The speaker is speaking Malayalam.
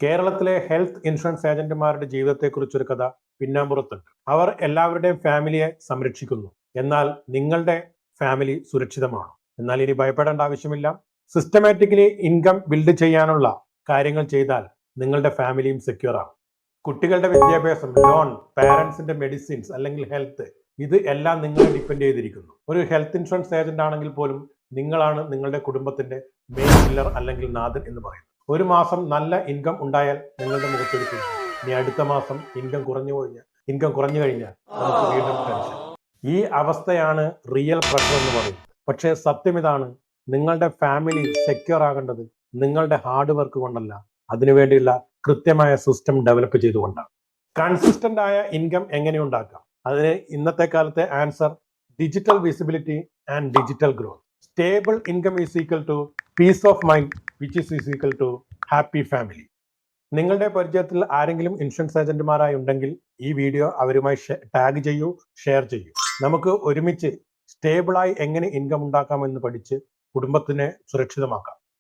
കേരളത്തിലെ ഹെൽത്ത് ഇൻഷുറൻസ് ഏജന്റുമാരുടെ ജീവിതത്തെക്കുറിച്ചൊരു കഥ പിന്നാമ്പുറത്തുണ്ട്. അവർ എല്ലാവരുടെയും ഫാമിലിയെ സംരക്ഷിക്കുന്നു. എന്നാൽ നിങ്ങളുടെ ഫാമിലി സുരക്ഷിതമാണ്. എന്നാൽ ഇനി ഭയപ്പെടേണ്ട ആവശ്യമില്ല. സിസ്റ്റമാറ്റിക്കലി ഇൻകം ബിൽഡ് ചെയ്യാനുള്ള കാര്യങ്ങൾ ചെയ്താൽ നിങ്ങളുടെ ഫാമിലിയും സെക്യൂർ ആണ്. കുട്ടികളുടെ വിദ്യാഭ്യാസം, ലോൺ, പാരന്റ്സിന്റെ മെഡിസിൻസ് അല്ലെങ്കിൽ ഹെൽത്ത്, ഇത് എല്ലാം നിങ്ങളെ ഡിപ്പെൻഡ് ചെയ്തിരിക്കുന്നു. ഒരു ഹെൽത്ത് ഇൻഷുറൻസ് ഏജന്റ് ആണെങ്കിൽ പോലും നിങ്ങളാണ് നിങ്ങളുടെ കുടുംബത്തിന്റെ മെയിൻ പില്ലർ അല്ലെങ്കിൽ നാഥൻ എന്ന് പറയുന്നത്. ഒരു മാസം നല്ല ഇൻകം ഉണ്ടായാൽ നിങ്ങളുടെ മുഖത്തൊരു ഇനി അടുത്ത മാസം ഇൻകം കുറഞ്ഞു കഴിഞ്ഞാൽ നമുക്ക് വീണ്ടും ടെൻഷൻ. ഈ അവസ്ഥയാണ് റിയൽ പ്രഷർ എന്ന് പറയുന്നത്. പക്ഷേ സത്യം ഇതാണ്, നിങ്ങളുടെ ഫാമിലി സെക്യൂർ ആകേണ്ടത് നിങ്ങളുടെ ഹാർഡ് വർക്ക് കൊണ്ടല്ല, അതിനുവേണ്ടിയുള്ള കൃത്യമായ സിസ്റ്റം ഡെവലപ്പ് ചെയ്തുകൊണ്ടാണ്. കൺസിസ്റ്റന്റ് ആയ ഇൻകം എങ്ങനെ ഉണ്ടാക്കാം? അതിന് ഇന്നത്തെ കാലത്തെ answer digital visibility and digital growth. Stable income is equal to peace of mind which is equal to happy family. നിങ്ങളുടെ പരിചയത്തിൽ ആരെങ്കിലും ഇൻഷുറൻസ് ഏജന്റുമാരായി ഉണ്ടെങ്കിൽ ഈ വീഡിയോ അവരുമായി ടാഗ് ചെയ്യൂ, ഷെയർ ചെയ്യൂ. നമുക്ക് ഒരുമിച്ച് സ്റ്റേബിളായി എങ്ങനെ ഇൻകം ഉണ്ടാക്കാമെന്ന് പഠിച്ച് കുടുംബത്തിനെ സുരക്ഷിതമാക്കാം.